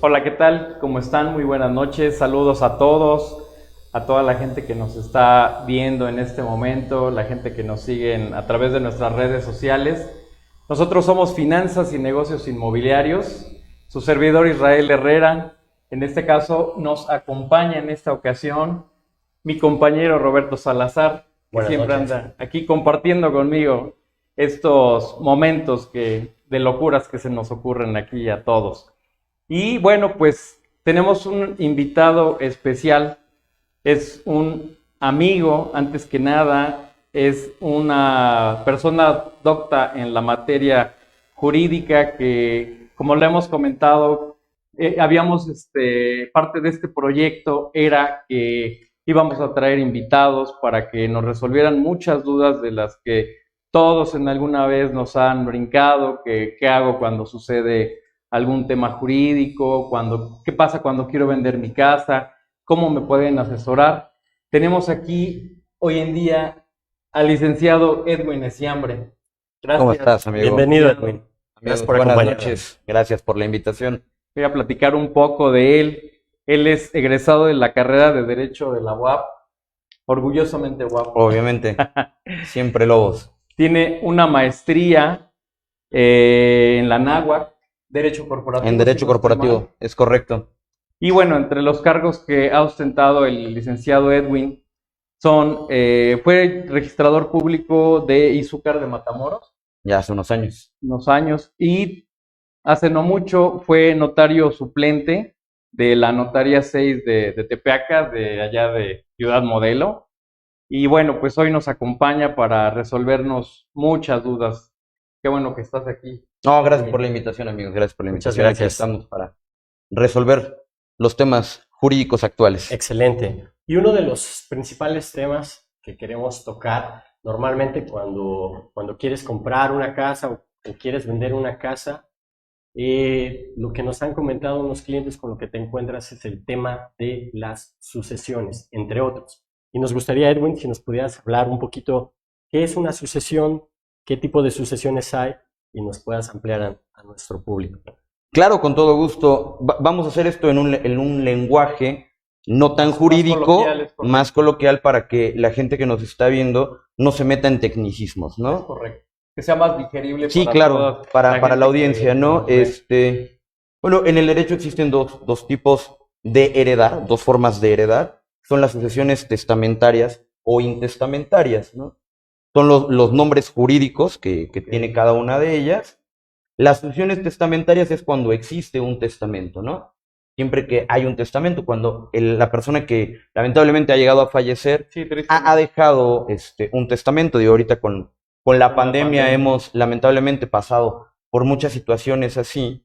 Hola, ¿qué tal? ¿Cómo están? Muy buenas noches. Saludos a todos, a toda la gente que nos está viendo en este momento, la gente que nos sigue a través de nuestras redes sociales. Nosotros somos Finanzas y Negocios Inmobiliarios. Su servidor Israel Herrera. En este caso nos acompaña en esta ocasión mi compañero Roberto Salazar, que Buenas siempre noches. anda aquí compartiendo conmigo estos momentos de locuras que se nos ocurren aquí a todos. Y bueno, pues tenemos un invitado especial, es un amigo, antes que nada, es una persona docta en la materia jurídica que, como le hemos comentado, parte de este proyecto era que íbamos a traer invitados para que nos resolvieran muchas dudas de las que todos en alguna vez nos han brincado, que qué hago cuando sucede algún tema jurídico, qué pasa cuando quiero vender mi casa, cómo me pueden asesorar. Tenemos aquí hoy en día al licenciado Edwin Esiambre. ¿Cómo Gracias. estás, amigo? Bienvenido, Edwin. Gracias Amigos, por buenas acompañarnos. noches. Gracias por la invitación. Voy a platicar un poco de él. Él es egresado de la carrera de Derecho de la UAP, orgullosamente UAP. Obviamente, siempre lobos. Tiene una maestría en la NAWAC, Derecho Corporativo. En Derecho Corporativo, es correcto. Y bueno, entre los cargos que ha ostentado el licenciado Edwin fue registrador público de Izúcar de Matamoros, Ya hace unos años. unos años, y hace no mucho fue notario suplente de la Notaría 6 de Tepeaca, de allá de Ciudad Modelo. Y bueno, pues hoy nos acompaña para resolvernos muchas dudas. Qué bueno que estás aquí. No, gracias por la invitación, amigos. Gracias por la Muchas invitación. Aquí gracias. estamos para resolver los temas jurídicos actuales. Excelente. Y uno de los principales temas que queremos tocar normalmente cuando quieres comprar una casa o quieres vender una casa, lo que nos han comentado unos clientes con lo que te encuentras es el tema de las sucesiones, entre otros. Y nos gustaría, Edwin, si nos pudieras hablar un poquito qué es una sucesión, qué tipo de sucesiones hay y nos puedas ampliar a nuestro público. Claro, con todo gusto. Vamos a hacer esto en un lenguaje no tan jurídico, más coloquial, para que la gente que nos está viendo no se meta en tecnicismos, Es ¿no? correcto. Que sea más digerible Sí, para claro, toda para gente la audiencia, que ¿no? nos ve. Bueno, en el derecho existen dos tipos de heredar, dos formas de heredar. Son las sucesiones testamentarias o intestamentarias, ¿no? Son los nombres jurídicos que tiene cada una de ellas. Las sucesiones testamentarias es cuando existe un testamento, ¿no? Siempre que hay un testamento, cuando la persona que lamentablemente ha llegado a fallecer Sí, ha dejado un testamento. Digo, ahorita con la pandemia hemos lamentablemente pasado por muchas situaciones así,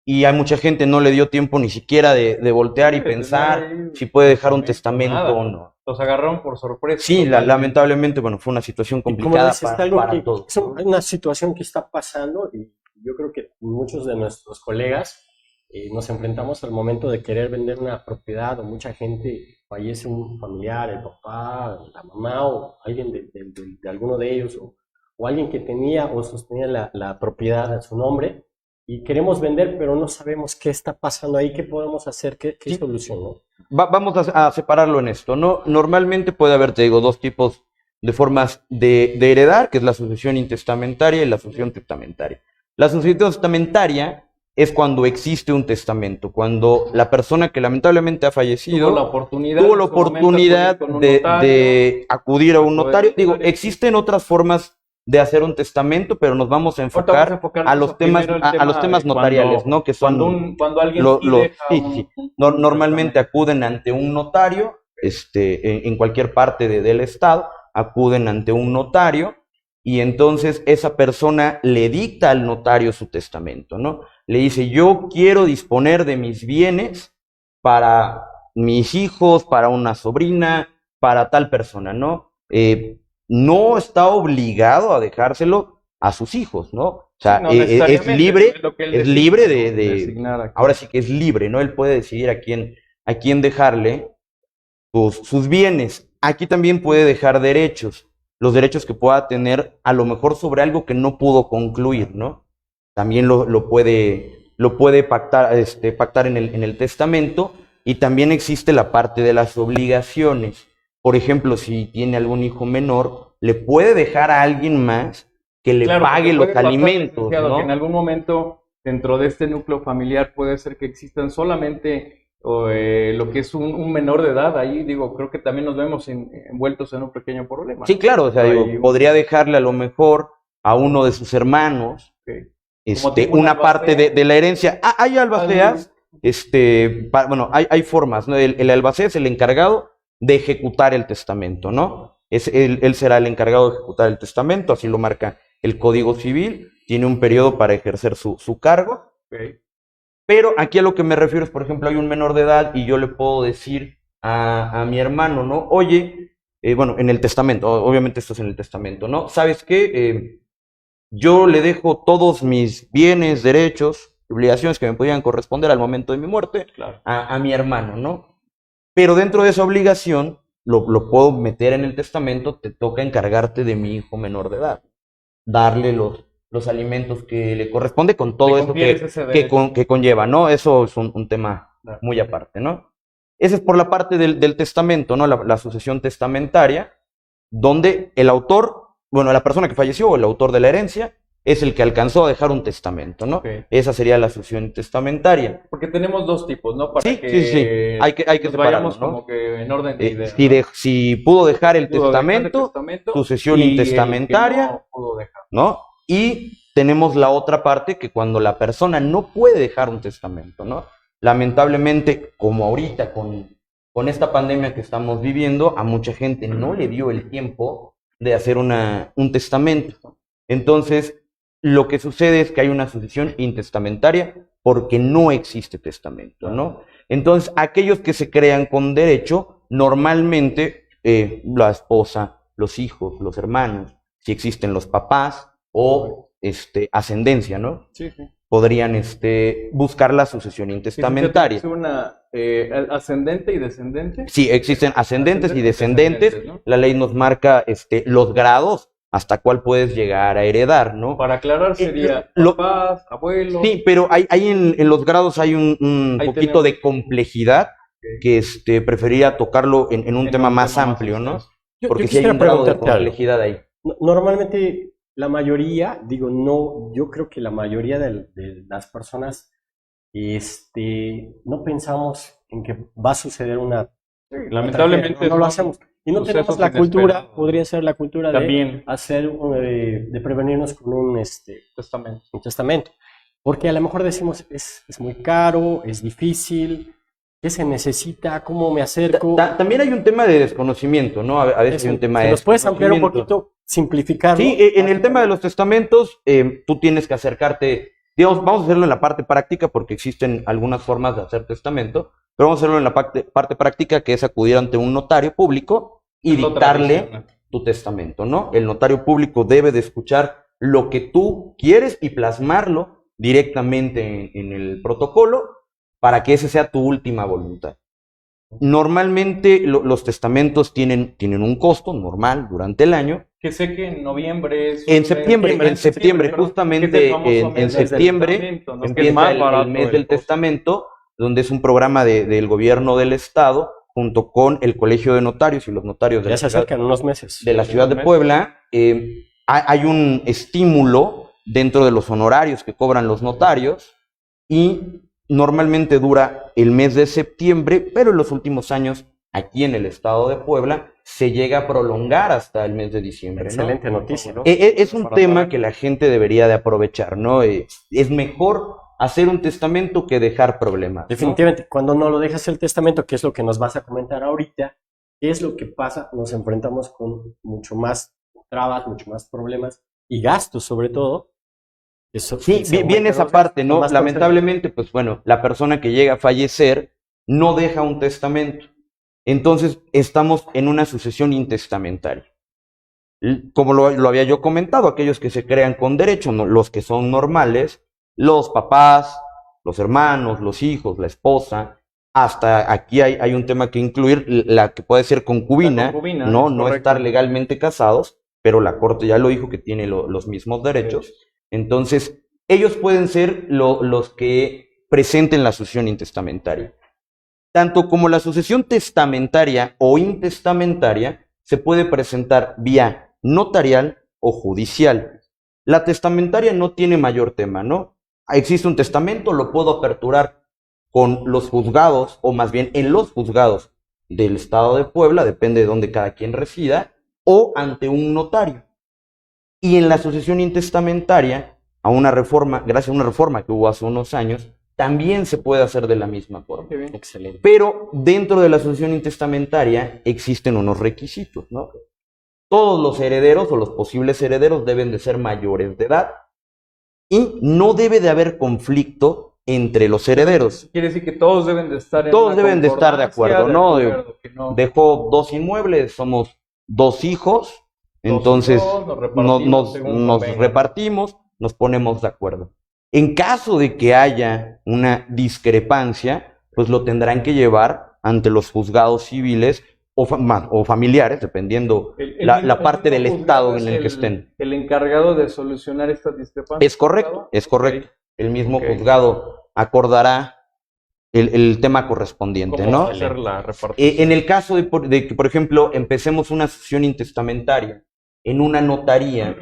y hay mucha gente no le dio tiempo ni siquiera de voltear y pensar si puede dejar un testamento o no. Los agarraron por sorpresa. Sí, lamentablemente, bueno, fue una situación Y como complicada dices, está algo para todos. es una situación que está pasando y yo creo que muchos de nuestros colegas nos enfrentamos al momento de querer vender una propiedad o mucha gente fallece un familiar, el papá, la mamá o alguien de alguno de ellos o alguien que tenía o sostenía la propiedad a su nombre y queremos vender pero no sabemos qué está pasando ahí, qué podemos hacer, qué Sí. solución, ¿no? Vamos a separarlo en esto, ¿no? Normalmente puede haber, te digo, dos tipos de formas de heredar, que es la sucesión intestamentaria y la sucesión testamentaria. La sucesión testamentaria es cuando existe un testamento, cuando la persona que lamentablemente ha fallecido tuvo la oportunidad de acudir a un notario. Digo, existen otras formas de hacer un testamento, pero nos vamos a enfocar a los temas notariales, ¿no? Que son cuando alguien normalmente acuden ante un notario, en cualquier parte del estado, acuden ante un notario, y entonces esa persona le dicta al notario su testamento, ¿no? Le dice, yo quiero disponer de mis bienes para mis hijos, para una sobrina, para tal persona, ¿no? No está obligado a dejárselo a sus hijos, ¿no? O sea, es libre ahora sí que es libre, ¿no? Él puede decidir a quién dejarle sus bienes. Aquí también puede dejar derechos, los derechos que pueda tener a lo mejor sobre algo que no pudo concluir, ¿no? También lo puede lo puede pactar en el testamento, y también existe la parte de las obligaciones. Por ejemplo, si tiene algún hijo menor, le puede dejar a alguien más que le Claro, pague porque los puede pasar, alimentos, licenciado, que en ¿no? algún momento dentro de este núcleo familiar puede ser que existan solamente lo que es un menor de edad. Ahí digo, creo que también nos vemos envueltos en un pequeño problema, Sí, ¿no? claro, o sea, No digo, hay podría dejarle a lo mejor a uno de sus hermanos ok. Como tipo un una parte albacea. de la herencia. Ah, hay albaceas, bueno, hay formas, ¿no? El albacea es el encargado de ejecutar el testamento, ¿no? Él será el encargado de ejecutar el testamento, así lo marca el Código Civil, tiene un periodo para ejercer su cargo, Ok. pero aquí a lo que me refiero es, por ejemplo, hay un menor de edad y yo le puedo decir a mi hermano, ¿no? Oye, bueno, en el testamento, obviamente esto es en el testamento, ¿no? ¿Sabes qué? Yo le dejo todos mis bienes, derechos, obligaciones que me podían corresponder al momento de mi muerte Claro. a mi hermano, ¿no? Pero dentro de esa obligación, lo puedo meter en el testamento, te toca encargarte de mi hijo menor de edad, darle los alimentos que le corresponde con todo Le eso confieres ese derecho. que conlleva, ¿no? Eso es un tema Claro. muy aparte, ¿no? Ese es por la parte del testamento, ¿no? La sucesión testamentaria, donde el autor, bueno, la persona que falleció o el autor de la herencia es el que alcanzó a dejar un testamento, ¿no? Ok. Esa sería la sucesión testamentaria. Porque tenemos dos tipos, ¿no? Para Sí, que sí, sí. Hay que nos separarlo, vayamos ¿no? como que en orden de ideas, Si, ¿no? si pudo dejar el Pudo dejar el testamento, testamento sucesión y el que intestamentaria, no pudo dejar. ¿no? Y tenemos la otra parte, que cuando la persona no puede dejar un testamento, ¿no? Lamentablemente, como ahorita con esta pandemia que estamos viviendo, a mucha gente no le dio el tiempo de hacer un testamento. Entonces, lo que sucede es que hay una sucesión intestamentaria porque no existe testamento, ¿no? Entonces, aquellos que se crean con derecho, normalmente la esposa, los hijos, los hermanos, si existen los papás o ascendencia, ¿no? Sí, sí. Podrían buscar la sucesión intestamentaria. ¿Es una ascendente y descendente? Sí, existen ascendentes y descendentes. ¿No? La ley nos marca los grados hasta cuál puedes llegar a heredar, ¿no? Para aclarar sería papás, abuelos. Sí, pero hay en los grados hay un poquito de complejidad que preferiría tocarlo en un tema más amplio, ¿no? Porque sí hay un grado de complejidad ahí. Normalmente la mayoría, digo, no, yo creo que la mayoría de las personas no pensamos en que va a suceder una... Lamentablemente no lo hacemos. Y no tenemos la cultura, podría ser la cultura también de hacer, de prevenirnos con un testamento. Porque a lo mejor decimos, es muy caro, es difícil, ¿qué se necesita? ¿Cómo me acerco? También hay un tema de desconocimiento, ¿no? A veces hay un tema de ¿Nos puedes ampliar un poquito, simplificarlo? Sí, en el tema de los testamentos, tú tienes que acercarte, digamos, vamos a hacerlo en la parte práctica porque existen algunas formas de hacer testamento, pero vamos a hacerlo en la parte práctica, que es acudir ante un notario público y dictarle tu testamento, ¿no? El notario público debe de escuchar lo que tú quieres y plasmarlo directamente en el protocolo para que ese sea tu última voluntad. Normalmente los testamentos tienen un costo normal durante el año. Que sé que en noviembre es... En septiembre, justamente en septiembre, ¿no? Empieza el mes del testamento, donde es un programa del gobierno del estado, junto con el Colegio de Notarios y los notarios de ya se acercan unos meses de la ciudad de Puebla. Hay un estímulo dentro de los honorarios que cobran los notarios y normalmente dura el mes de septiembre, pero en los últimos años, aquí en el estado de Puebla, se llega a prolongar hasta el mes de diciembre, ¿no? Excelente noticia, ¿no? Es un tema que la gente debería de aprovechar, ¿no? Es mejor hacer un testamento que dejar problemas, ¿no? Definitivamente, cuando no lo dejas el testamento, que es lo que nos vas a comentar ahorita, ¿qué es lo que pasa? Nos enfrentamos con mucho más trabas, mucho más problemas y gastos sobre todo. Eso, sí, viene esa parte, ¿no? Lamentablemente, pues bueno, la persona que llega a fallecer no deja un testamento. Entonces, estamos en una sucesión intestamentaria. Como lo había yo comentado, aquellos que se crean con derecho, ¿no? Los que son normales, los papás, los hermanos, los hijos, la esposa, hasta aquí hay un tema que incluir, la que puede ser concubina, no estar legalmente casados, pero la corte ya lo dijo que tiene los mismos derechos. Entonces, ellos pueden ser los que presenten la sucesión intestamentaria. Tanto como la sucesión testamentaria o intestamentaria se puede presentar vía notarial o judicial. La testamentaria no tiene mayor tema, ¿no? Existe un testamento, lo puedo aperturar con los juzgados, o más bien en los juzgados del Estado de Puebla, depende de dónde cada quien resida, o ante un notario. Y en la sucesión intestamentaria, gracias a una reforma que hubo hace unos años, también se puede hacer de la misma forma. Qué bien. Excelente. Pero dentro de la sucesión intestamentaria existen unos requisitos, ¿no? Todos los herederos o los posibles herederos deben de ser mayores de edad y no debe de haber conflicto entre los herederos. Quiere decir que todos deben de estar Todos deben de estar de acuerdo, ¿no? que no. Dejó 2 inmuebles, somos 2 hijos, entonces nos repartimos, nos ponemos de acuerdo. En caso de que haya una discrepancia, pues lo tendrán que llevar ante los juzgados civiles o familiares, dependiendo la parte del estado en el que estén. El encargado de solucionar estas discrepancias. Es correcto. Okay. El mismo juzgado acordará el tema correspondiente, ¿Cómo ¿no? hacer la repartición? En el caso de que, por ejemplo, empecemos una sucesión intestamentaria en una notaría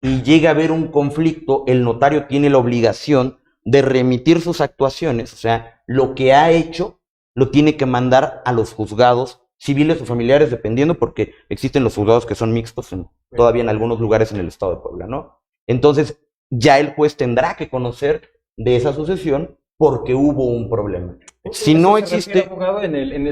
y llega a haber un conflicto, el notario tiene la obligación de remitir sus actuaciones, o sea, lo que ha hecho lo tiene que mandar a los juzgados civiles o familiares, dependiendo, porque existen los juzgados que son mixtos todavía en algunos lugares en el estado de Puebla, ¿no? Entonces, ya el juez tendrá que conocer de esa sucesión porque hubo un problema. Si no existe... Abogado,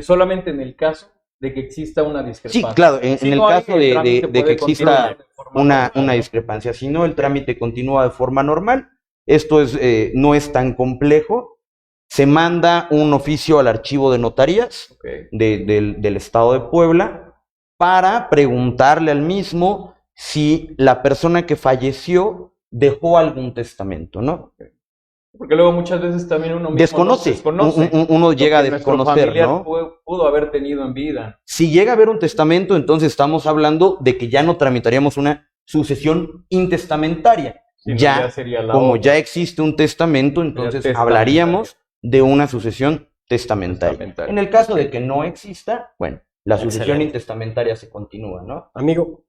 solamente en el caso de que exista una discrepancia. Sí, claro, en el caso de que exista una normal, discrepancia. Si no, el trámite continúa de forma normal. Esto no es tan complejo. Se manda un oficio al archivo de notarías del Estado de Puebla para preguntarle al mismo si la persona que falleció dejó algún testamento, ¿no? Porque luego muchas veces también uno mismo desconoce. Uno llega a desconocer, ¿no? Pudo haber tenido en vida. Si llega a haber un testamento, entonces estamos hablando de que ya no tramitaríamos una sucesión intestamentaria. Ya como ya existe un testamento, entonces hablaríamos de una sucesión testamentaria. En el caso de que no exista, bueno, la sucesión intestamentaria se continúa, ¿no? Amigo,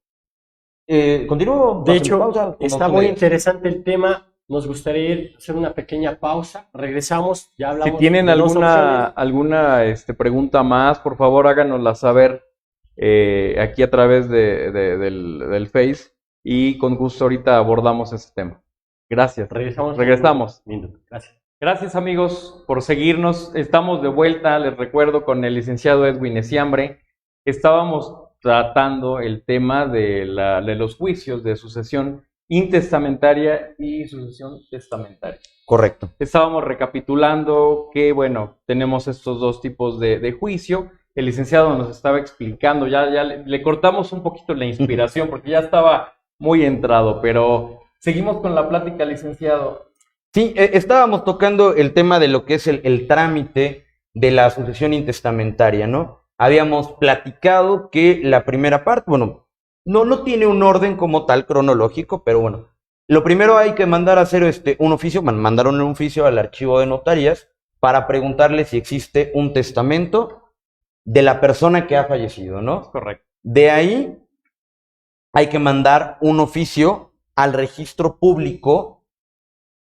continúo. De hecho, está muy interesante el tema. Nos gustaría hacer una pequeña pausa. Regresamos, ya hablamos. Si tienen alguna pregunta más, por favor háganosla saber aquí a través del Face y con gusto ahorita abordamos ese tema. Gracias. Regresamos. Gracias. Gracias amigos por seguirnos. Estamos de vuelta, les recuerdo, con el licenciado Edwin Eciambre. Estábamos tratando el tema de los juicios de sucesión intestamentaria y sucesión testamentaria. Correcto. Estábamos recapitulando que, bueno, tenemos estos dos tipos de juicio. El licenciado nos estaba explicando, ya le cortamos un poquito la inspiración porque ya estaba muy entrado, pero seguimos con la plática, licenciado. Sí, estábamos tocando el tema de lo que es el trámite de la sucesión intestamentaria, ¿no? Habíamos platicado que la primera parte, bueno, no tiene un orden como tal cronológico, pero bueno, lo primero hay que mandar a hacer un oficio, mandaron un oficio al archivo de notarías para preguntarle si existe un testamento de la persona que ha fallecido, ¿no? Correcto. De ahí hay que mandar un oficio al registro público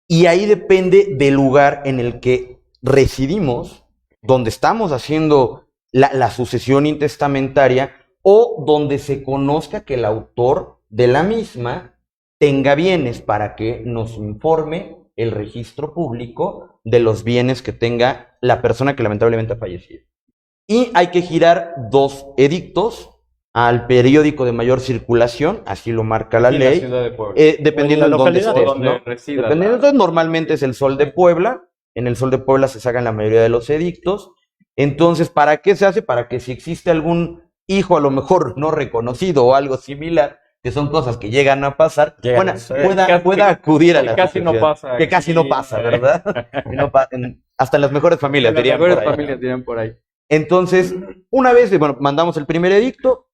y ahí depende del lugar en el que residimos, donde estamos haciendo la sucesión intestamentaria, o donde se conozca que el autor de la misma tenga bienes para que nos informe el registro público de los bienes que tenga la persona que lamentablemente ha fallecido. Y hay que girar 2 edictos al periódico de mayor circulación, así lo marca la ley, la ciudad de Puebla. Dependiendo de dónde estés, ¿no? Resida, entonces, normalmente es el Sol de Puebla. En el Sol de Puebla se sacan la mayoría de los edictos. Entonces, ¿para qué se hace? Para que si existe algún hijo a lo mejor no reconocido o algo similar, que son cosas que llegan a pasar, pueda acudir a la casi no pasa. Que casi no pasa, ¿verdad? Hasta en las mejores familias dirían por ahí. Las mejores familias dirían por ahí. Entonces, una vez, bueno, mandamos el primer edicto,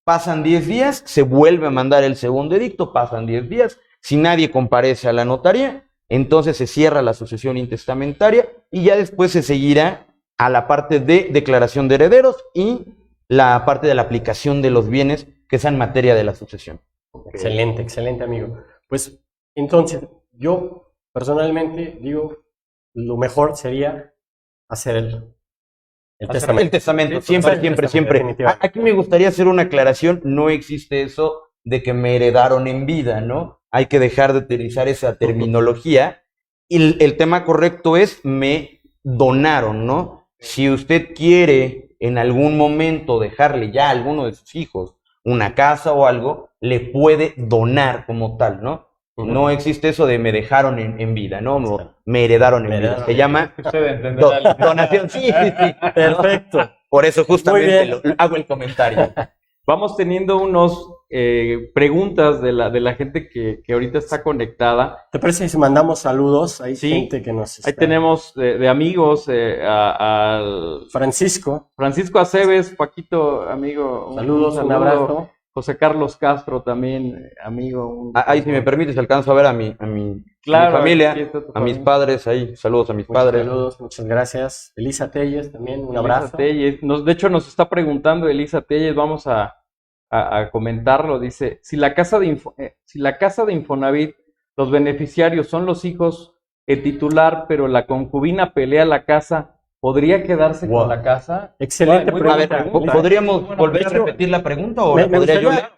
pasan 10 días, se vuelve a mandar el segundo edicto, pasan 10 días, si nadie comparece a la notaría, entonces se cierra la sucesión intestamentaria y ya después se seguirá a la parte de declaración de herederos y la parte de la aplicación de los bienes que es en materia de la sucesión. Excelente, excelente, amigo. Pues entonces, yo personalmente digo, lo mejor sería hacer el testamento. El testamento, Sí, siempre, total, siempre, el testamento, siempre. definitivamente. Aquí me gustaría hacer una aclaración, no existe eso de que me heredaron en vida, ¿no? Hay que dejar de utilizar esa terminología y el tema correcto es me donaron, ¿no? Si usted quiere en algún momento dejarle ya a alguno de sus hijos una casa o algo, le puede donar como tal, ¿no? No existe eso de me dejaron en vida, ¿no? Me heredaron en vida. Se llama Usted entenderá. donación. Sí, sí, sí. Perfecto. Por eso justamente bien. hago el comentario. Vamos teniendo unos preguntas de la gente que ahorita está conectada. ¿Te parece si mandamos saludos? Hay Sí. gente que nos está... Ahí tenemos de amigos al Francisco, Francisco Aceves, Paquito, amigo. saludos, un saludo. abrazo. José Carlos Castro también, amigo. Ahí, si me permites, alcanzo a ver a mi Claro, familia, aquí está tu a mis familia. padres ahí. Saludos a mis Muchos padres. saludos, muchas gracias. Elisa Telles también, un Elisa abrazo. Telles. De hecho, nos está preguntando Elisa Telles, vamos a comentarlo. Dice, si la casa de Infonavit, los beneficiarios son los hijos titular, pero la concubina pelea la casa, ¿podría quedarse Wow. con la casa? Excelente Muy A ver, pregunta. buena ¿podríamos Muy buena volver a pregunta. repetir la pregunta o Me, la me podría yo gustaría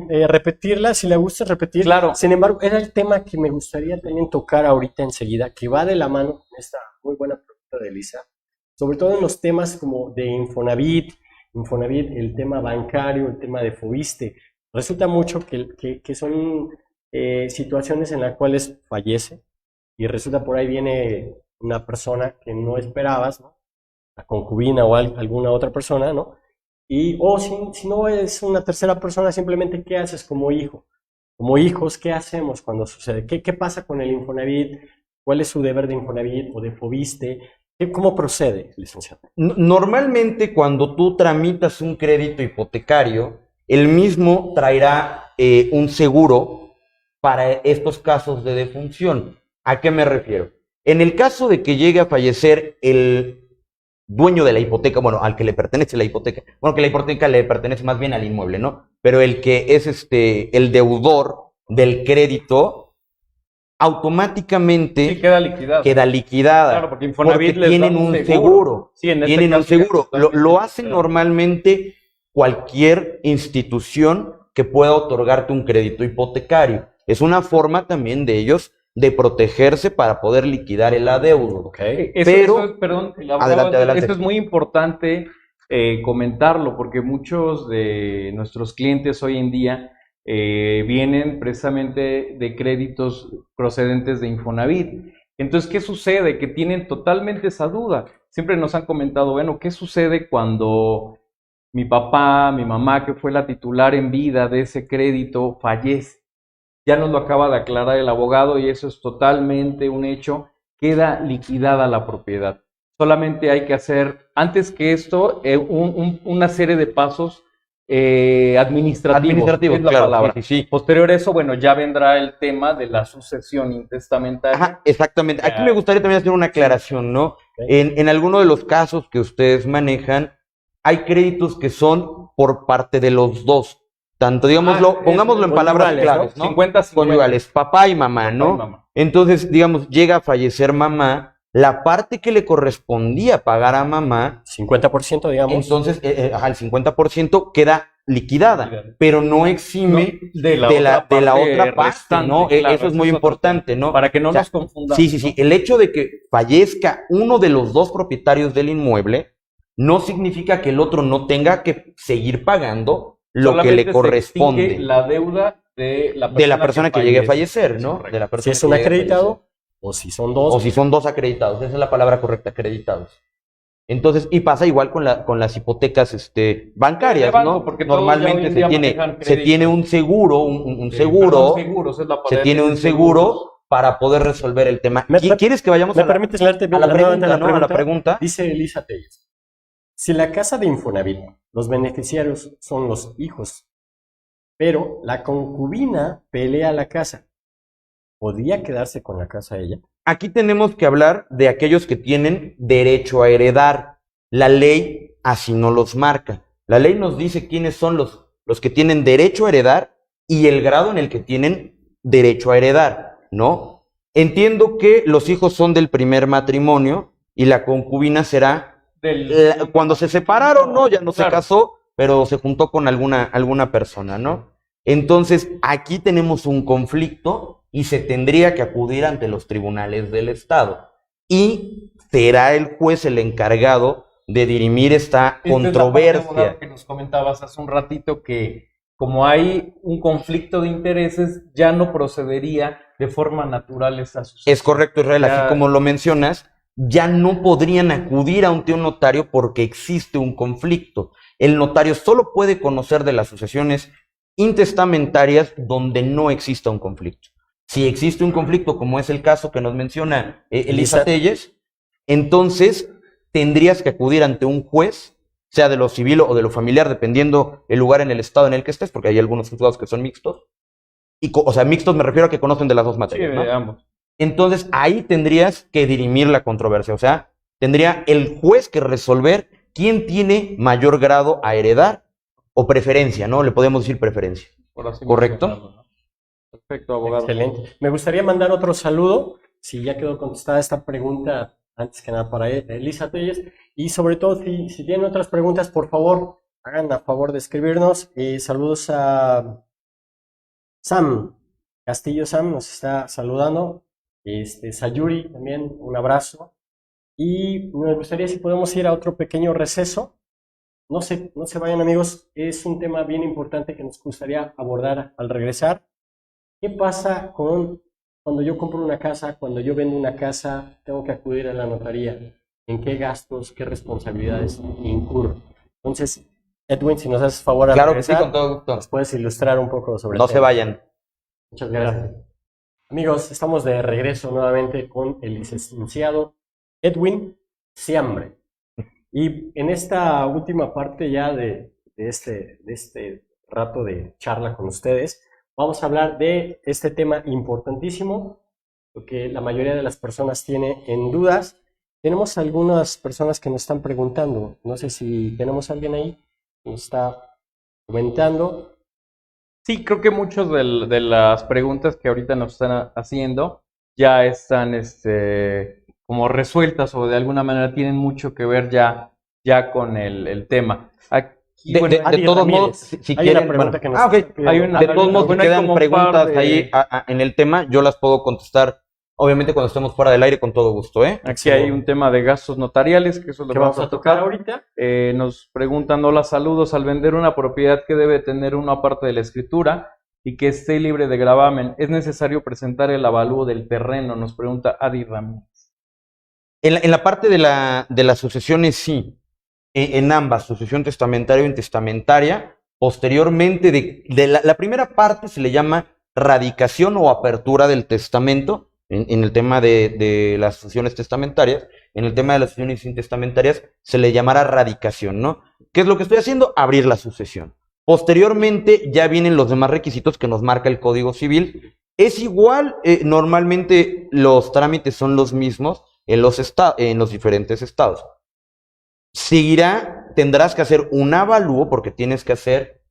leer? repetirla, si le gusta repetir. Claro. Sin embargo, era el tema que me gustaría también tocar ahorita enseguida, que va de la mano con esta muy buena pregunta de Elisa, sobre todo en los temas como de Infonavit, el tema bancario, el tema de Fobiste. Resulta mucho que son situaciones en las cuales fallece y resulta por ahí viene una persona que no esperabas, ¿no? La concubina o alguna otra persona, ¿no? O si no es una tercera persona, simplemente ¿qué haces como hijo? Como hijos, ¿qué hacemos cuando sucede? ¿Qué pasa con el Infonavit? ¿Cuál es su deber de Infonavit o de Fobiste? ¿Cómo procede, licenciado? Normalmente cuando tú tramitas un crédito hipotecario, el mismo traerá un seguro para estos casos de defunción. ¿A qué me refiero? En el caso de que llegue a fallecer el dueño de la hipoteca, bueno, al que le pertenece la hipoteca, bueno, que la hipoteca le pertenece más bien al inmueble, ¿no? Pero el que es el deudor del crédito, automáticamente Sí, queda liquidado. queda liquidada. Claro, porque Infonavit les da tienen un un seguro. seguro. Sí, en este Tienen un caso ya seguro. totalmente Lo hacen liquidado. normalmente cualquier institución que pueda otorgarte un crédito hipotecario. Es una forma también de ellos de protegerse para poder liquidar el adeudo. ¿Ok? Perdón, Adelante. eso es muy importante comentarlo, porque muchos de nuestros clientes hoy en día vienen precisamente de créditos procedentes de Infonavit. Entonces, ¿qué sucede? Que tienen totalmente esa duda. Siempre nos han comentado, bueno, ¿qué sucede cuando mi papá, mi mamá, que fue la titular en vida de ese crédito, fallece? Ya nos lo acaba de aclarar el abogado y eso es totalmente un hecho. Queda liquidada la propiedad. Solamente hay que hacer, antes que esto, una serie de pasos administrativos, es la claro, palabra. sí, sí, sí. Posterior a eso, bueno, ya vendrá el tema de la sucesión intestamentaria. Ajá, exactamente. Aquí Ya. me gustaría también hacer una aclaración, ¿no? En alguno de los casos que ustedes manejan, hay créditos que son por parte de los dos. Tanto, digámoslo, pongámoslo en palabras conyugales, claves, ¿no? ¿no? 50-50. Conyugales, papá y mamá, ¿no? Papá y mamá. Entonces, digamos, llega a fallecer mamá, la parte que le correspondía pagar a mamá, 50%, digamos. entonces, el 50% queda liquidada, Liquidada. pero no exime De la de la parte otra parte, restante, ¿no? claro, Eso es ese muy es otro importante, ¿no? Para que no O sea, nos confundamos. Sí, sí, sí. El hecho de que fallezca uno de los dos propietarios del inmueble no significa que el otro no tenga que seguir pagando lo que Solamente le se corresponde extingue la deuda de de la persona que llegue a fallece. fallecer, ¿no? Correcto. De la Si persona es que un llegue a acreditado o si son dos. fallecer. O si son dos acreditados, esa es la palabra correcta, acreditados. Entonces, y pasa igual con las hipotecas bancarias, De banco, ¿no? porque todos ya Normalmente hoy en día manejan se tiene créditos. un seguro, un Sí, seguro, perdón, seguros, es la se palabra, tiene un es seguro seguros. para poder resolver el tema. Me- ¿Quieres que vayamos ¿Me a la, permites leerte a la nuevamente pregunta, ¿no? A la pregunta. Dice Elisa Telles. Si la casa de Infonavit, los beneficiarios son los hijos, pero la concubina pelea la casa, ¿podría quedarse con la casa ella? Aquí tenemos que hablar de aquellos que tienen derecho a heredar. La ley así no los marca. La ley nos dice quiénes son los que tienen derecho a heredar y el grado en el que tienen derecho a heredar, ¿no? Entiendo que los hijos son del primer matrimonio y la concubina será cuando se separaron, ¿no? Ya no se casó, pero se juntó con alguna persona, ¿no? Entonces, aquí tenemos un conflicto y se tendría que acudir ante los tribunales del Estado. Y será el juez el encargado de dirimir esta controversia. Que nos comentabas hace un ratito que como hay un conflicto de intereses, ya no procedería de forma natural esta sucesión. Es correcto, Israel, así como lo mencionas, ya no podrían acudir ante un notario porque existe un conflicto. El notario solo puede conocer de las sucesiones intestamentarias donde no exista un conflicto. Si existe un conflicto, como es el caso que nos menciona Elisa Telles, entonces tendrías que acudir ante un juez, sea de lo civil o de lo familiar, dependiendo el lugar en el estado en el que estés, porque hay algunos juzgados que son mixtos. O sea, mixtos me refiero a que conocen de las dos materias, ¿no? Ambos. Entonces, ahí tendrías que dirimir la controversia. O sea, tendría el juez que resolver quién tiene mayor grado a heredar o preferencia, ¿no? Le podemos decir preferencia. ¿Correcto? ¿No? Perfecto, abogado. Excelente. Me gustaría mandar otro saludo, si ya quedó contestada esta pregunta, antes que nada para Elisa Telles, y sobre todo, si tienen otras preguntas, por favor, hagan a favor de escribirnos. Saludos a Sam Castillo. Sam nos está saludando. Sayuri también, un abrazo. Y me gustaría si podemos ir a otro pequeño receso. No se vayan, amigos, es un tema bien importante que nos gustaría abordar al regresar. ¿Qué pasa cuando yo compro una casa, cuando yo vendo una casa, tengo que acudir a la notaría? ¿En qué gastos, qué responsabilidades incurro? Entonces, Edwin, si nos haces favor a claro regresar, que sí, con todo gusto. ¿Nos puedes ilustrar un poco sobre No se vayan. Muchas gracias. Amigos, estamos de regreso nuevamente con el licenciado Edwin Ciambre. Y en esta última parte ya de este rato de charla con ustedes, vamos a hablar de este tema importantísimo, porque la mayoría de las personas tiene en dudas. Tenemos algunas personas que nos están preguntando, no sé si tenemos a alguien ahí que nos está comentando. Sí, creo que muchas de las preguntas que ahorita nos están haciendo ya están como resueltas o de alguna manera tienen mucho que ver ya con el tema. Aquí, de todos modos, si quieren, de todos modos, quedan preguntas ahí en el tema, yo las puedo contestar, obviamente cuando estemos fuera del aire con todo gusto, ¿eh? Aquí hay un tema de gastos notariales, que eso lo vamos a tocar ahorita. Nos preguntan, hola, saludos, al vender una propiedad que debe tener una parte de la escritura y que esté libre de gravamen, ¿es necesario presentar el avalúo del terreno? Nos pregunta Adi Ramírez. En la parte de las sucesiones, sí. En ambas, sucesión testamentaria o intestamentaria, posteriormente de la primera parte se le llama radicación o apertura del testamento, en el tema de las sucesiones testamentarias. En el tema de las sucesiones intestamentarias se le llamará radicación, ¿no? ¿Qué es lo que estoy haciendo? Abrir la sucesión. Posteriormente ya vienen los demás requisitos que nos marca el Código Civil. Es igual, normalmente los trámites son los mismos en los diferentes estados. Tendrás que hacer un avalúo porque tienes que hacer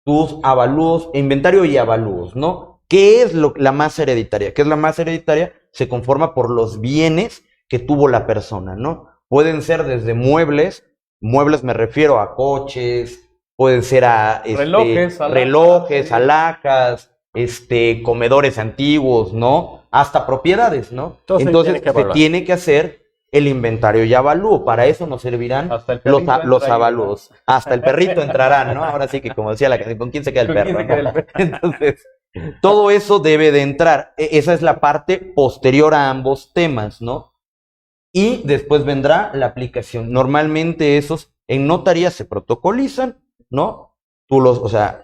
tus avalúos, inventario y avalúos, ¿no? ¿Qué es la masa hereditaria? ¿Qué es la masa hereditaria? Se conforma por los bienes que tuvo la persona, ¿no? Pueden ser desde muebles me refiero a coches, pueden ser a relojes, alhajas, comedores antiguos, ¿no? Hasta propiedades, ¿no? Entonces se tiene que hacer el inventario y avalúo. Para eso nos servirán los avalúos. Hasta el perrito entrará, ¿no? Ahora sí que, como decía la canción, ¿con quién se queda el perro? ¿No? Entonces, todo eso debe de entrar. Esa es la parte posterior a ambos temas, ¿no? Y después vendrá la aplicación. Normalmente esos en notaría se protocolizan, ¿no?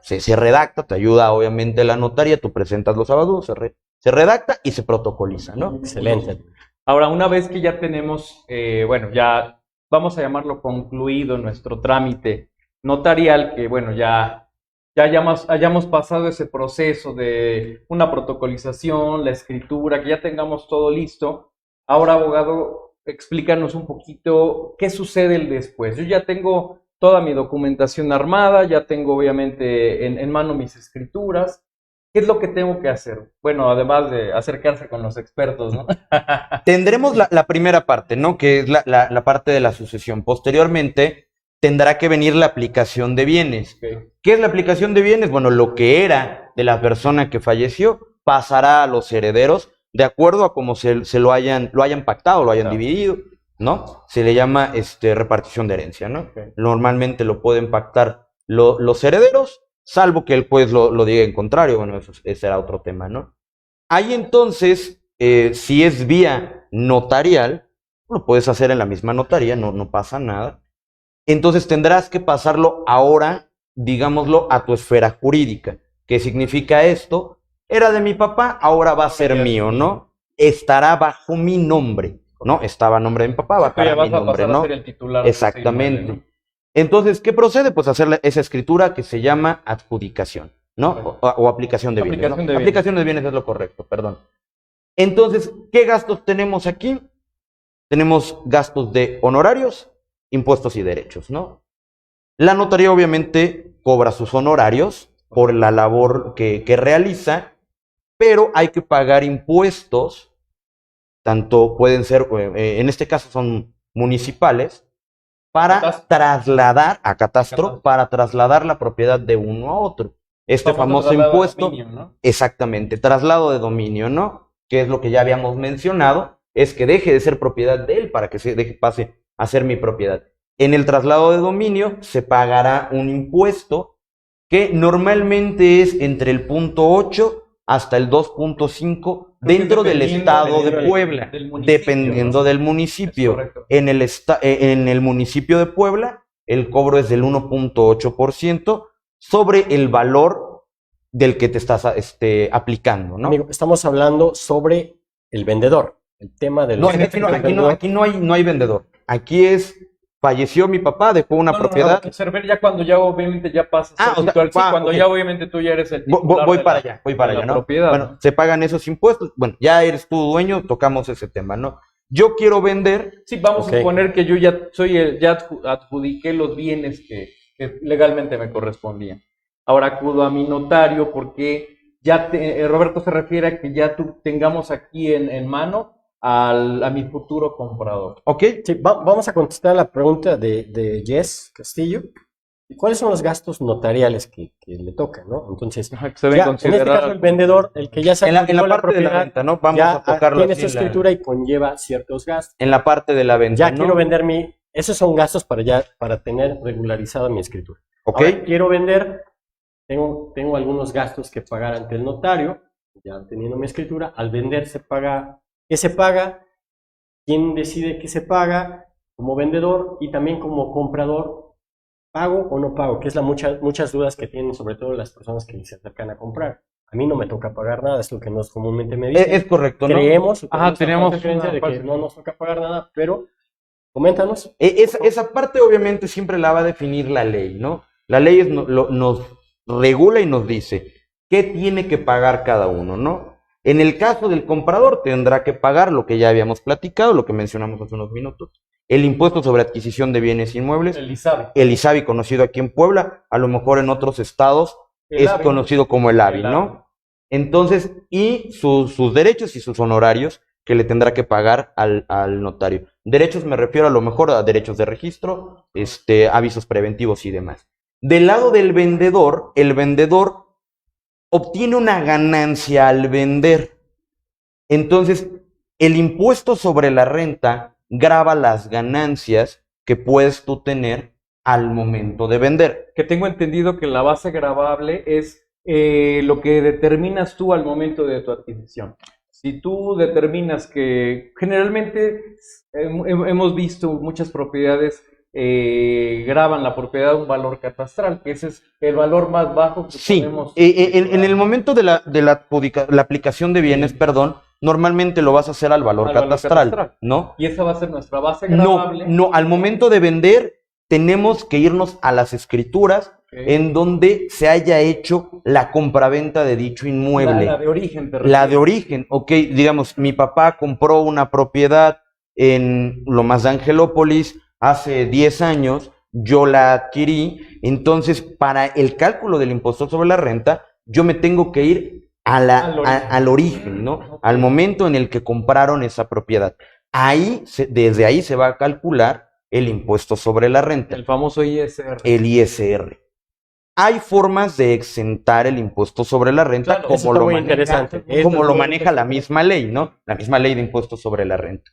Se redacta, te ayuda obviamente la notaría, tú presentas los avalúos, se redacta y se protocoliza, ¿no? Excelente. Ahora, una vez que ya tenemos, ya vamos a llamarlo concluido nuestro trámite notarial, que ya ya hayamos pasado ese proceso de una protocolización, la escritura, que ya tengamos todo listo. Ahora, abogado, explícanos un poquito qué sucede el después. Yo ya tengo toda mi documentación armada, ya tengo obviamente en mano mis escrituras. ¿Qué es lo que tengo que hacer? Bueno, además de acercarse con los expertos, ¿no? Tendremos la primera parte, ¿no? Que es la parte de la sucesión. Posteriormente, tendrá que venir la aplicación de bienes. Ok. ¿Qué es la aplicación de bienes? Bueno, lo que era de la persona que falleció pasará a los herederos de acuerdo a cómo se lo hayan pactado, lo hayan Claro. dividido, ¿no? Se le llama repartición de herencia, ¿no? Ok. Normalmente lo pueden pactar los herederos, salvo que el juez lo diga en contrario. Bueno, ese será otro tema, ¿no? Ahí entonces, si es vía notarial, lo puedes hacer en la misma notaría, no pasa nada. Entonces tendrás que pasarlo ahora, digámoslo, a tu esfera jurídica. ¿Qué significa esto? Era de mi papá, ahora va a ser mío, ¿no? Estará bajo mi nombre, ¿no? Estaba a nombre de mi papá, va a Tú ya estar a mi vas a nombre, pasar a ¿no? ser el titular de ese Exactamente. inmueble, ¿no? Entonces, ¿qué procede? Pues hacer esa escritura que se llama adjudicación, ¿no? O aplicación de bienes, ¿no? Aplicación de bienes. Aplicación de bienes es lo correcto, perdón. Entonces, ¿qué gastos tenemos aquí? Tenemos gastos de honorarios, impuestos y derechos, ¿no? La notaría obviamente cobra sus honorarios por la labor que realiza, pero hay que pagar impuestos, tanto pueden ser, en este caso son municipales, para Catastro. trasladar a catastro, Catastro. para trasladar la propiedad de uno a otro. Este famoso traslado de impuesto, dominio, ¿no? exactamente, traslado de dominio, ¿no? Que es lo que ya habíamos mencionado, es que deje de ser propiedad de él para que pase a ser mi propiedad. En el traslado de dominio se pagará un impuesto que normalmente es entre el 0.8 hasta el 2.5 dentro del estado de Puebla, dependiendo del municipio. En el municipio de Puebla, el cobro es del 1.8% sobre el valor del que te estás aplicando, ¿no? Amigo, estamos hablando sobre el vendedor, el tema del No, aquí no hay vendedor. Aquí falleció mi papá, dejó una propiedad. Observar ya cuando ya obviamente ya pasas Ah, a o sea, titular, sí, cuando ok. ya obviamente tú ya eres el titular Voy de para la- allá, voy para de la allá, ¿no? propiedad, Bueno, ¿no? se pagan esos impuestos. Bueno, ya eres tú dueño, tocamos ese tema, ¿no? Yo quiero vender. Sí, vamos Ok. a suponer que yo ya adjudiqué los bienes que legalmente me correspondían. Ahora acudo a mi notario porque Roberto se refiere a que ya tengamos aquí en mano a mi futuro comprador. ¿Ok? Sí, vamos a contestar la pregunta de Jess Castillo. ¿Cuáles son los gastos notariales que le tocan, ¿no? Entonces, Ajá, que se deben ya, en este considerar. caso, el vendedor, el que ya se En la adjudicó parte de la propiedad, venta, ¿no? Vamos ya a tocarlo tiene así su en la- escritura y conlleva ciertos gastos. en la parte de la venta, Ya ¿no? quiero vender esos son gastos para tener regularizada mi escritura. ¿Ok? Ahora, quiero vender, tengo algunos gastos que pagar ante el notario, ya teniendo mi escritura. Al vender se paga, ¿qué se paga? ¿Quién decide qué se paga? Como vendedor y también como comprador, ¿pago o no pago? Que es muchas dudas que tienen, sobre todo las personas que se acercan a comprar. A mí no me toca pagar nada, es lo que nos comúnmente me dicen. Es correcto, ¿no? Creemos, tenemos la creencia una de que falsa- no nos toca pagar nada, pero coméntanos. Esa parte obviamente siempre la va a definir la ley, ¿no? La ley nos regula y nos dice qué tiene que pagar cada uno, ¿no? En el caso del comprador tendrá que pagar lo que ya habíamos platicado, lo que mencionamos hace unos minutos, el impuesto sobre adquisición de bienes inmuebles, El ISABI. el ISABI conocido aquí en Puebla, a lo mejor en otros estados El es ABI. conocido como el ABI, El ABI. ¿no? Entonces, y sus derechos y sus honorarios que le tendrá que pagar al notario. Derechos me refiero a lo mejor a derechos de registro, avisos preventivos y demás. Del lado del vendedor, el vendedor obtiene una ganancia al vender. Entonces, el impuesto sobre la renta grava las ganancias que puedes tú tener al momento de vender. Que tengo entendido que la base gravable es lo que determinas tú al momento de tu adquisición. Si tú determinas que generalmente hemos visto muchas propiedades graban la propiedad a un valor catastral, que ese es el valor más bajo que Sí, podemos... en el momento de la aplicación de bienes, perdón, normalmente lo vas a hacer al valor Al valor catastral, catastral. ¿no? Y esa va a ser nuestra base No, gravable. no, al momento de vender tenemos que irnos a las escrituras en donde se haya hecho la compraventa de dicho inmueble. La de origen, te La de refieres. origen, ok, digamos, mi papá compró una propiedad en Lomas de Angelópolis hace 10 años, yo la adquirí, entonces para el cálculo del impuesto sobre la renta, yo me tengo que ir al origen, ¿no? Ok. Al momento en el que compraron esa propiedad. Desde ahí se va a calcular el impuesto sobre la renta, El famoso ISR. el ISR. Hay formas de exentar el impuesto sobre la renta, Claro, Eso como está lo muy maneja, interesante. como Eso lo es muy maneja la interesante. misma ley, ¿no? La misma ley de impuestos sobre la renta.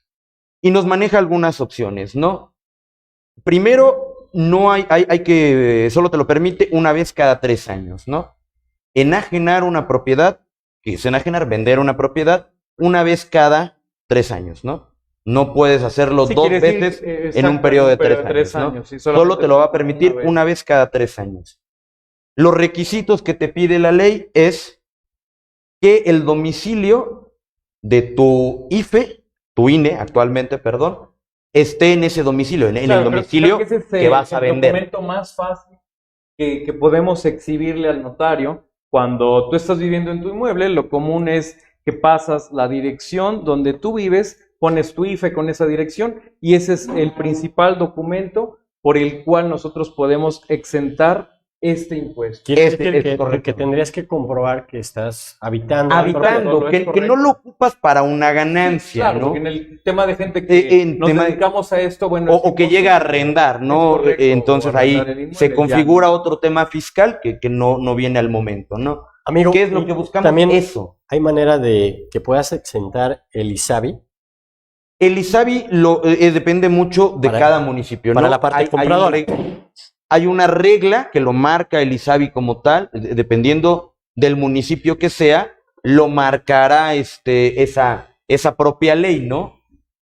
Y nos maneja algunas opciones, ¿no? Primero, no hay que, solo te lo permite una vez cada 3 años, ¿no? Enajenar una propiedad, que es enajenar, vender una propiedad, una vez cada 3 años, ¿no? No puedes hacerlo Sí, 2 quiere decir, veces en exacto, un periodo de 3 3 años, ¿no? años. Sí, Solo solamente te lo va a una permitir vez. una vez cada 3 años. Los requisitos que te pide la ley es que el domicilio de tu IFE, tu INE actualmente, perdón, esté en ese domicilio, en el Claro, domicilio creo que ese es que vas a el vender. documento más fácil que podemos exhibirle al notario. Cuando tú estás viviendo en tu inmueble, lo común es que pasas la dirección donde tú vives, pones tu IFE con esa dirección y ese es el principal documento por el cual nosotros podemos exentar este impuesto. Quiere Este decir es que correcto. tendrías que comprobar que estás habitando la propiedad. Habitando, es que no lo ocupas para una ganancia, Claro, ¿no? porque en el tema de gente que En nos tema de- dedicamos a esto, bueno, es O que llega a imposible. arrendar, ¿no? Es correcto, Entonces o arrendar ahí el inmueble, se ya configura no. otro tema fiscal que no viene al momento, ¿no? Amigo, ¿Qué es lo y que buscamos? también Eso. hay manera de que puedas exentar el ISABI El ISABI depende mucho de Para- cada municipio, para ¿no? la parte Hay un compradora. hay una regla que lo marca el ISABI como tal, dependiendo del municipio que sea, lo marcará esa propia ley, ¿no?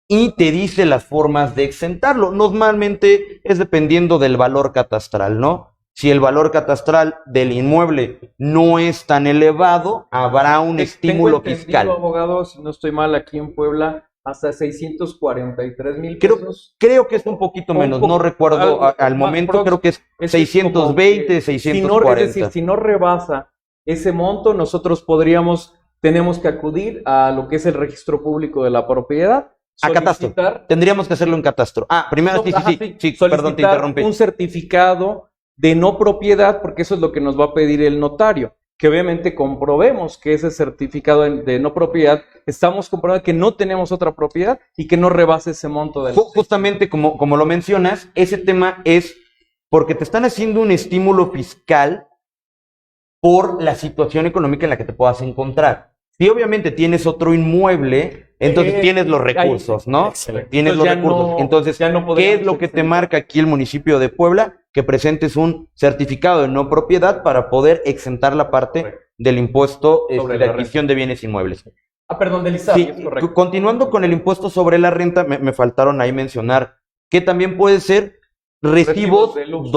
Y te dice las formas de exentarlo. Normalmente es dependiendo del valor catastral, ¿no? Si el valor catastral del inmueble no es tan elevado, habrá un estímulo Tengo entendido, fiscal. abogado, si no estoy mal, aquí en Puebla, hasta 643,000 Creo, pesos. creo que es un poquito Un menos, poco- no recuerdo algo al más momento, creo que es Eso es como 620, que, es decir, 640. si no rebasa ese monto, nosotros tenemos que acudir a lo que es el registro público de la propiedad, A catastro. solicitar, Tendríamos que hacerlo en catastro. Primero no, sí, ajá, sí, perdón, te solicitar interrumpí. un certificado de no propiedad, porque eso es lo que nos va a pedir el notario, que obviamente comprobemos que ese certificado de no propiedad, estamos comprobando que no tenemos otra propiedad y que no rebase ese monto de Justamente como lo mencionas, ese tema es porque te están haciendo un estímulo fiscal por la situación económica en la que te puedas encontrar. Si obviamente tienes otro inmueble, entonces tienes los recursos, ¿no? Excelente. Tienes los Entonces recursos. Entonces, ya no ¿qué podríamos es lo que te exentar. marca aquí el municipio de Puebla? Que presentes un certificado de no propiedad para poder exentar la parte Correcto. del impuesto Sobre de la adquisición de bienes inmuebles. Perdón, del ISABI, Sí, es correcto. continuando con el impuesto sobre la renta, me faltaron ahí mencionar que también puede ser recibos de luz.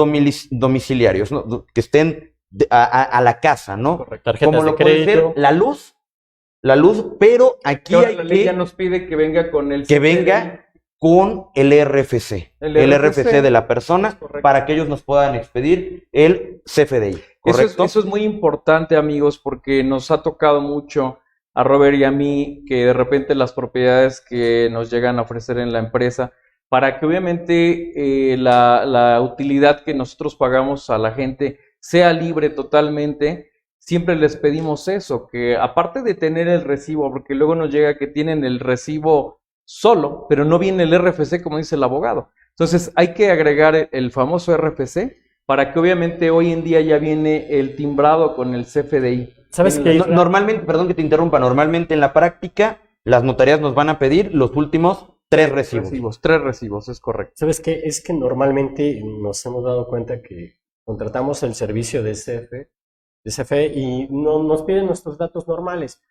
domiciliarios, ¿no? Que estén a la casa, ¿no? Correcto. Tarjetas Como de lo puede ser crédito. la luz, pero aquí Que ahora hay la ley ya que nos pide que venga con el que CFDI. venga con el RFC, El el RFC RFC de la es persona, correcto. para que ellos nos puedan expedir el CFDI, ¿correcto? Eso es muy importante, amigos, porque nos ha tocado mucho a Robert y a mí que de repente las propiedades que nos llegan a ofrecer en la empresa, para que obviamente la utilidad que nosotros pagamos a la gente sea libre totalmente, siempre les pedimos eso, que aparte de tener el recibo, porque luego nos llega que tienen el recibo solo, pero no viene el RFC como dice el abogado. Entonces hay que agregar el famoso RFC para que obviamente hoy en día ya viene el timbrado con el CFDI. ¿Sabes qué, Isra? Normalmente, perdón que te interrumpa, normalmente en la práctica las notarías nos van a pedir los últimos 3 recibos. 3 recibos, es correcto. ¿Sabes qué? Es que normalmente nos hemos dado cuenta que contratamos el servicio de CFE y no nos piden nuestros datos normales.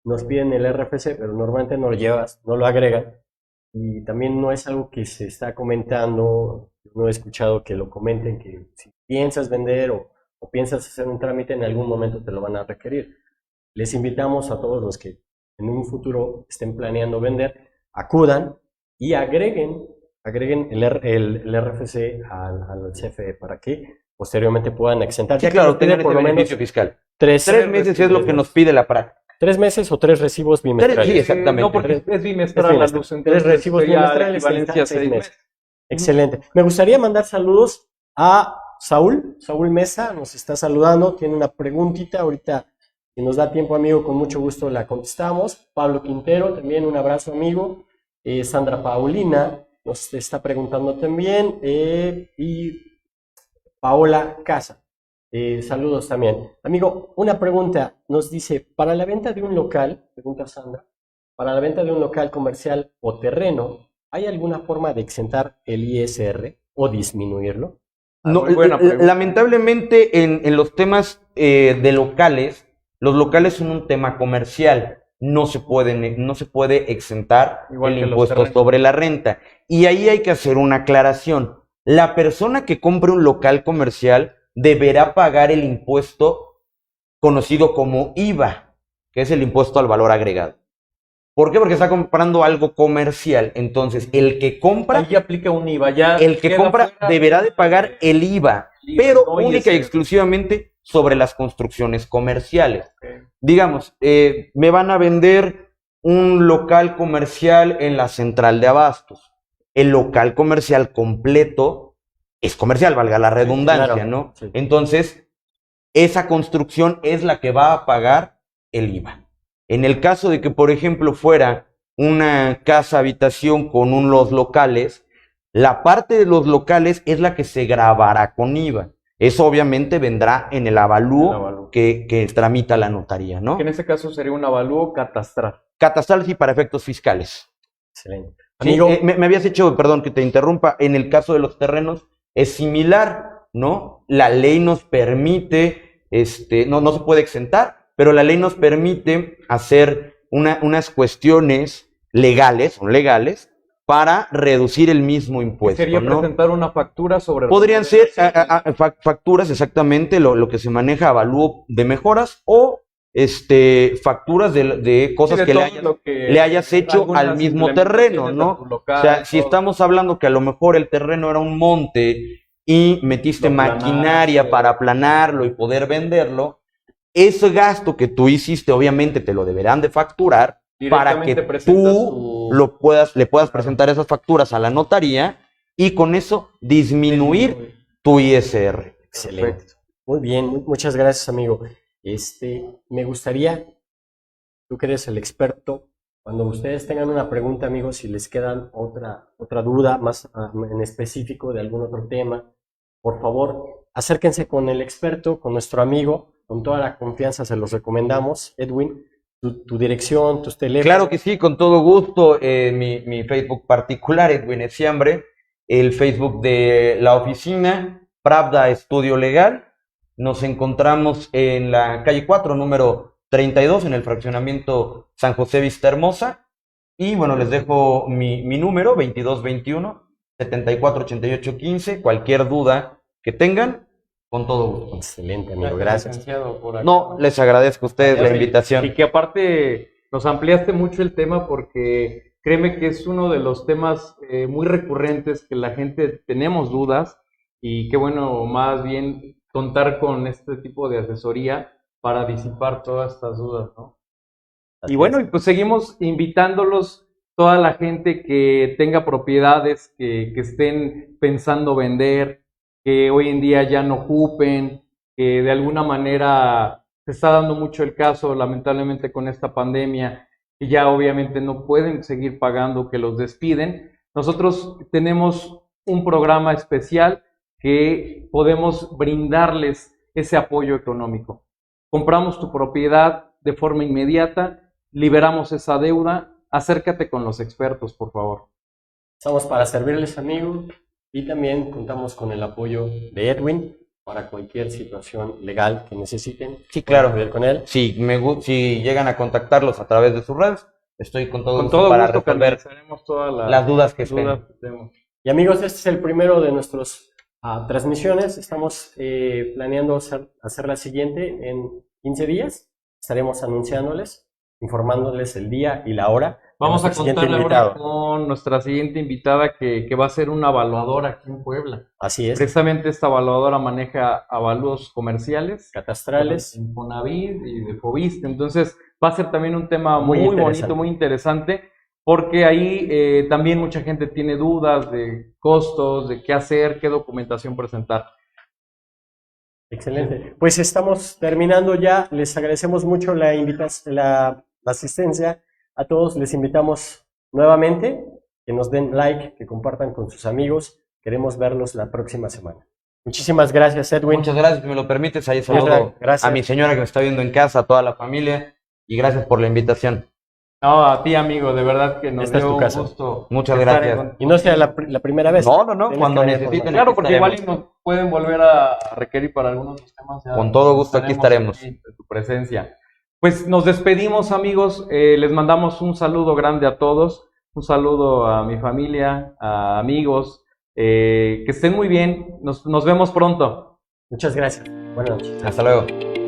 Nos piden el RFC, pero normalmente no lo llevas, no lo agregan. Y también no es algo que se está comentando, no he escuchado que lo comenten, que si piensas vender o piensas hacer un trámite, en algún momento te lo van a requerir. Les invitamos a todos los que en un futuro estén planeando vender, acudan y agreguen el RFC al CFE. ¿Para qué? posteriormente puedan exentar. Sí, Ya que claro, nos piden tener por ese lo menos beneficio fiscal. tres 3 meses es lo que nos pide la práctica. 3 meses o 3 recibos bimestrales. Sí, exactamente. No, porque es bimestral la luz, 3 entonces recibos sería la bimestrales, equivalencia a 6 6 meses. meses. Excelente. Me gustaría mandar saludos a Saúl Mesa, nos está saludando, tiene una preguntita, ahorita si nos da tiempo, amigo, con mucho gusto la contestamos. Pablo Quintero, también un abrazo, amigo. Sandra Paulina nos está preguntando también, y Paola Casa. Saludos también. Amigo, una pregunta. Nos dice, para la venta de un local, pregunta Sandra, para la venta de un local comercial o terreno, ¿hay alguna forma de exentar el ISR o disminuirlo? No, Muy buena pregunta. lamentablemente en los temas de locales, los locales son un tema comercial. No se puede exentar Igual el que los impuesto terrenos. sobre la renta. Y ahí hay que hacer una aclaración. La persona que compre un local comercial deberá pagar el impuesto conocido como IVA, que es el impuesto al valor agregado. ¿Por qué? Porque está comprando algo comercial. Entonces, el que compra, Ahí aplica un IVA, ya el que queda compra fuera deberá de pagar el IVA, pero no única y ISR. exclusivamente sobre las construcciones comerciales. Ok. Digamos, me van a vender un local comercial en la central de abastos. El local comercial completo es comercial, valga la redundancia, claro. ¿no? Sí. Entonces, esa construcción es la que va a pagar el IVA. En el caso de que, por ejemplo, fuera una casa habitación con los locales, la parte de los locales es la que se grabará con IVA. Eso obviamente vendrá en el avalúo que tramita la notaría, ¿no? Que en ese caso sería un avalúo catastral. Catastral sí para efectos fiscales. Excelente. Sí, Amigo, me habías hecho, perdón que te interrumpa, en el caso de los terrenos es similar, ¿no? La ley nos permite, no se puede exentar, pero la ley nos permite hacer unas cuestiones legales, para reducir el mismo Que impuesto, sería ¿no? presentar una factura sobre... Podrían ser facturas, exactamente, lo que se maneja, avalúo de mejoras o facturas de cosas Sí, de que todo lo que- le hayas hecho algunas al mismo implementaciones terreno, a ¿no? tu local, O sea, si todo. estamos hablando que a lo mejor el terreno era un monte y metiste Lo maquinaria aplanaste. para aplanarlo y poder venderlo, ese gasto que tú hiciste, obviamente te lo deberán de facturar para que Directamente presentas tú tu- le puedas presentar esas facturas a la notaría y con eso disminuir tu ISR. excelente. Perfecto. Muy bien, muchas gracias, amigo. Me gustaría, tú que eres el experto, cuando ustedes tengan una pregunta, amigos, si les quedan otra duda más en específico de algún otro tema, por favor, acérquense con el experto, con nuestro amigo, con toda la confianza se los recomendamos. Edwin, tu dirección, tus teléfonos. Claro que sí, con todo gusto. Mi Facebook particular, Edwin Esiambre, el Facebook de la oficina, Pravda Estudio Legal. Nos encontramos en la calle 4, número 32, en el fraccionamiento San José Vista Hermosa. Y bueno, les dejo mi número, 2221-748815. Cualquier duda que tengan, con todo gusto. Excelente, amigo, gracias. Licenciado, por acá. No, les agradezco a ustedes la Y invitación. que aparte nos ampliaste mucho el tema porque créeme que es uno de los temas muy recurrentes que la gente tenemos dudas y qué bueno más bien contar con este tipo de asesoría para disipar todas estas dudas, ¿no? Y bueno, y pues seguimos invitándolos, toda la gente que tenga propiedades, que estén pensando vender, que hoy en día ya no ocupen, que de alguna manera se está dando mucho el caso, lamentablemente con esta pandemia, que ya obviamente no pueden seguir pagando, que los despiden. Nosotros tenemos un programa especial que podemos brindarles ese apoyo económico. Compramos tu propiedad de forma inmediata, liberamos esa deuda, acércate con los expertos, por favor. Estamos para servirles, amigos, y también contamos con el apoyo de Edwin para cualquier situación legal que necesiten. Sí, claro. Ver con él. Si llegan a contactarlos a través de sus redes, estoy con todo Con gusto todo para gusto resolver canalizaremos todas las dudas que dudas estén. que tenemos. Y amigos, este es el primero de nuestras transmisiones. Estamos planeando hacer la siguiente en 15 días. Estaremos anunciándoles, informándoles el día y la hora. Vamos a nuestro siguiente contarle ahora invitado. con nuestra siguiente invitada que va a ser una evaluadora aquí en Puebla. Así es, Precisamente esta evaluadora maneja avalúos comerciales, catastrales. de Infonavit y de Fobiste. Entonces va a ser también un tema Muy muy interesante. bonito, muy interesante, porque ahí también mucha gente tiene dudas de costos, de qué hacer, qué documentación presentar. Excelente. Pues estamos terminando ya. Les agradecemos mucho la asistencia. A todos les invitamos nuevamente que nos den like, que compartan con sus amigos. Queremos verlos la próxima semana. Muchísimas gracias, Edwin. Muchas gracias, si me lo permites. Ahí Ezra, saludo gracias. a mi señora que me está viendo en casa, a toda la familia. Y gracias por la invitación. No, a ti, amigo, de verdad que nos Esta es dio tu un casa. gusto. Muchas estar gracias. en Y no sea la primera vez. No, Tienes cuando que venir por necesiten. más. Claro, porque igual estaremos. nos pueden volver a requerir para algunos otros temas. Ya Con todo gusto, aquí estaremos. aquí en tu presencia. Pues nos despedimos, amigos. Les mandamos un saludo grande a todos. Un saludo a mi familia, a amigos. Que estén muy bien. Nos vemos pronto. Muchas gracias. Buenas noches. Hasta luego.